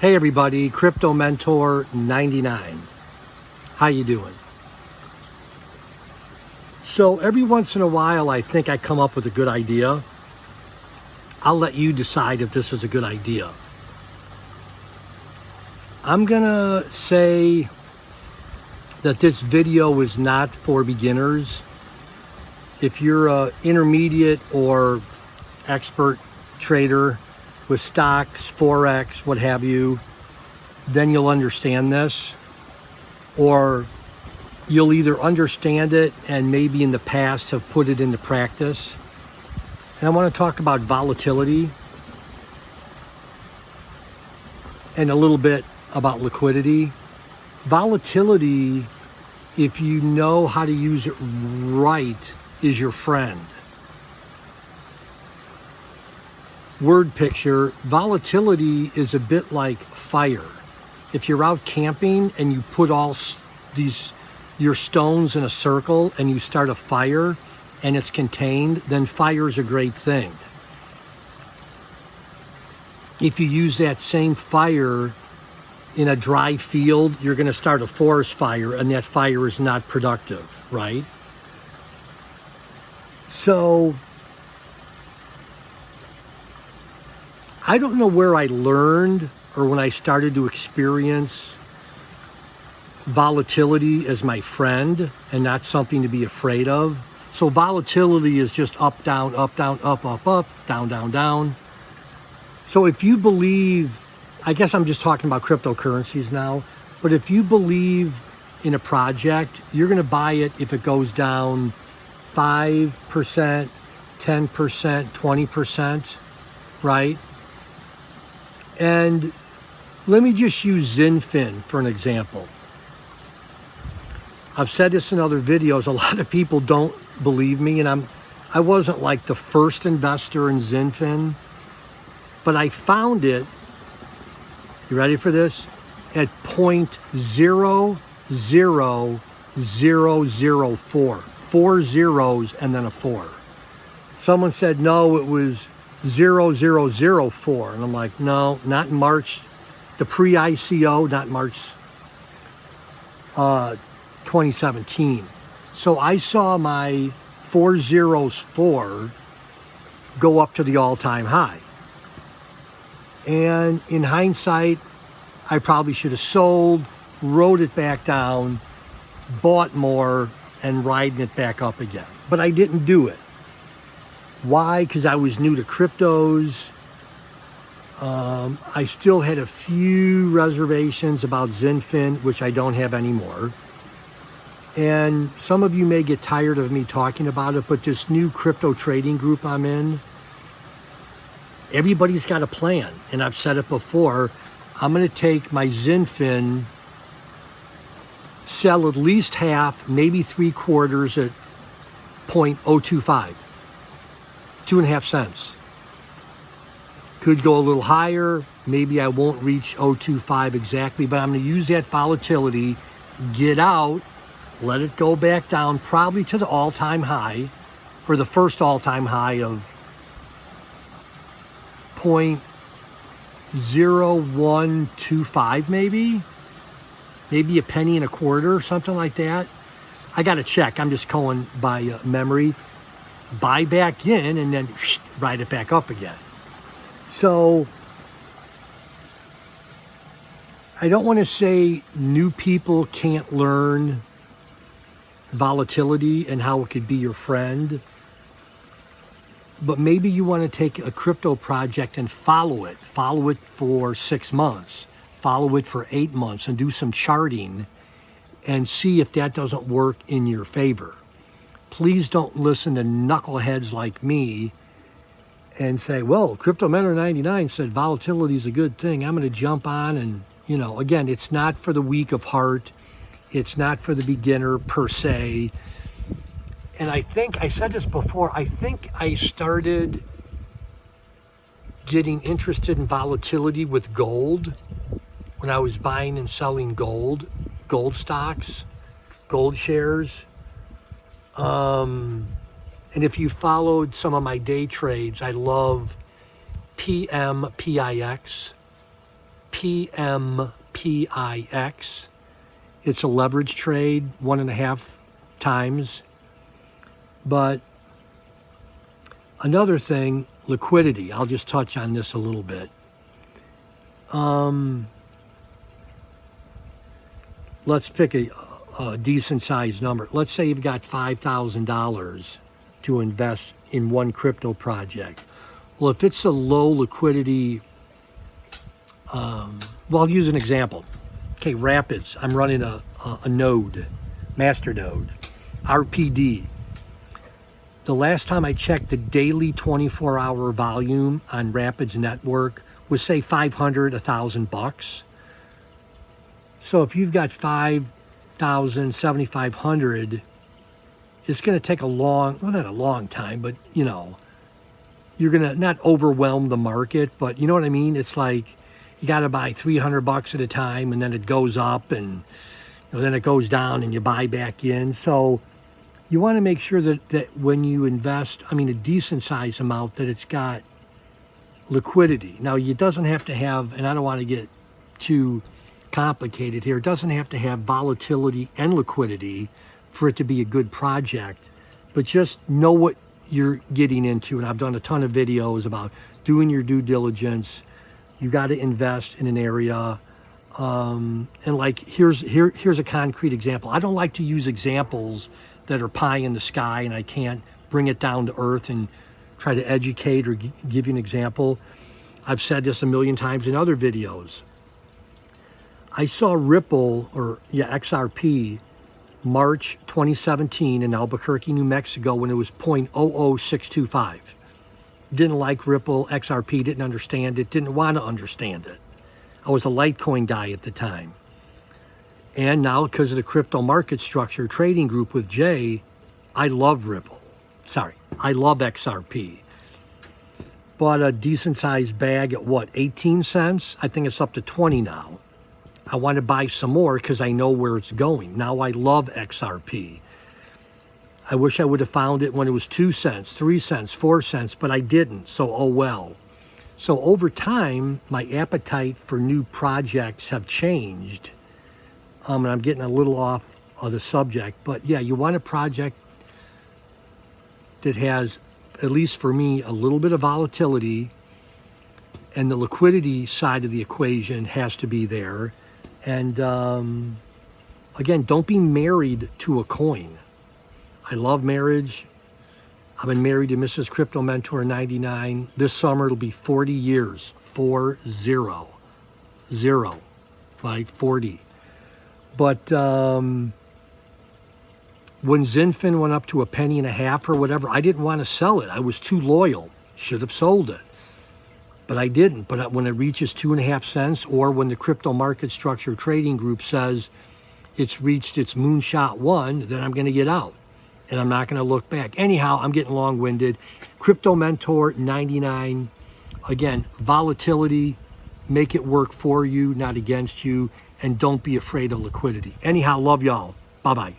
Hey everybody, Crypto Mentor 99. How you doing? So every once in a while I think I come up with a good idea. I'll let you decide if this is a good idea. I'm gonna say that this video is not for beginners. If you're an intermediate or expert trader with stocks, Forex, what have you, then you'll understand this. Or you'll either understand it and maybe in the past have put it into practice. And I want to talk about volatility and a little bit about liquidity. Volatility, if you know how to use it right, is your friend. Word picture, volatility is a bit like fire. If you're out camping and you put all your stones in a circle and you start a fire and it's contained, then fire's a great thing. If you use that same fire in a dry field, you're going to start a forest fire and that fire is not productive, right? So I don't know where I learned or when I started to experience volatility as my friend and not something to be afraid of. So volatility is just up, down, up, down, up, down, down, down. So if you believe, I guess I'm just talking about cryptocurrencies now, but if you believe in a project, you're going to buy it if it goes down 5%, 10%, 20%, right? And let me just use XinFin for an example. I've said this in other videos. A lot of people don't believe me, and I wasn't like the first investor in XinFin, but I found it, you ready for this? At 0.00004. 4 zeros and then a 4. Someone said, no, it was 0004. And I'm like, no, not in March, the pre-ICO, not March 2017. So I saw my 404 go up to the all-time high. And in hindsight, I probably should have sold, wrote it back down, bought more, and riding it back up again. But I didn't do it. Why? Because I was new to cryptos. I still had a few reservations about XinFin, which I don't have anymore. And some of you may get tired of me talking about it, but this new crypto trading group I'm in, everybody's got a plan. And I've said it before, I'm going to take my XinFin, sell at least half, maybe 3/4 at 0.025. 2.5 cents. Could go a little higher. Maybe I won't reach 0.25 exactly, but I'm going to use that volatility, get out, let it go back down, probably to the all-time high, or the first all-time high of 0.0125 maybe a penny and a quarter, something like that. I got to check. I'm just going by memory. Buy back in and then ride it back up again. So I don't want to say new people can't learn volatility and how it could be your friend, but maybe you want to take a crypto project and follow it for 6 months, follow it for 8 months and do some charting and see if that doesn't work in your favor. Please don't listen to knuckleheads like me and say, well, Crypto Mentor 99 said volatility is a good thing. I'm going to jump on and, again, it's not for the weak of heart. It's not for the beginner per se. And I think, I said this before, I think I started getting interested in volatility with gold when I was buying and selling gold stocks, gold shares. And if you followed some of my day trades, I love PMPIX. PMPIX. It's a leverage trade, 1.5 times. But another thing, liquidity. I'll just touch on this a little bit. Let's pick a decent sized number. Let's say you've got $5,000 to invest in one crypto project. Well, if it's a low liquidity, well, I'll use an example. Okay, Rapids. I'm running a node, master node, RPD. The last time I checked, the daily 24-hour volume on Rapids Network was, say, 500, $1,000. So if you've got 5,000, 7,500, it's going to take a long, well, not a long time, but, you know, you're going to not overwhelm the market, but you know what I mean? It's like you got to buy $300 at a time, and then it goes up, and you know, then it goes down, and you buy back in. So you want to make sure that when you invest, I mean, a decent size amount, that it's got liquidity. Now, it doesn't have to have, and I don't want to get too complicated here, it doesn't have to have volatility and liquidity for it to be a good project, but just know what you're getting into. And I've done a ton of videos about doing your due diligence. You got to invest in an area. And like, here's a concrete example. I don't like to use examples that are pie in the sky and I can't bring it down to earth and try to educate or give you an example. I've said this a million times in other videos. I saw Ripple, XRP, March 2017 in Albuquerque, New Mexico, when it was 0.00625. Didn't like Ripple, XRP, didn't understand it, didn't want to understand it. I was a Litecoin guy at the time. And now, because of the crypto market structure trading group with Jay, I love Ripple. Sorry, I love XRP. Bought a decent sized bag at what, 18 cents? I think it's up to 20 now. I want to buy some more because I know where it's going. Now I love XRP. I wish I would have found it when it was 2 cents, 3 cents, 4 cents, but I didn't, so oh well. So over time, my appetite for new projects have changed. And I'm getting a little off of the subject, but yeah, you want a project that has, at least for me, a little bit of volatility, and the liquidity side of the equation has to be there. And again, don't be married to a coin. I love marriage. I've been married to Mrs. Crypto Mentor 99. This summer it'll be 40 years. 40. Right? 40. But when Zinfin went up to $0.015 or whatever, I didn't want to sell it. I was too loyal. Should have sold it. But I didn't. But when it reaches 2.5 cents, or when the crypto market structure trading group says it's reached its moonshot 1, then I'm going to get out. And I'm not going to look back. Anyhow, I'm getting long-winded. Crypto Mentor 99. Again, volatility. Make it work for you, not against you. And don't be afraid of liquidity. Anyhow, love y'all. Bye-bye.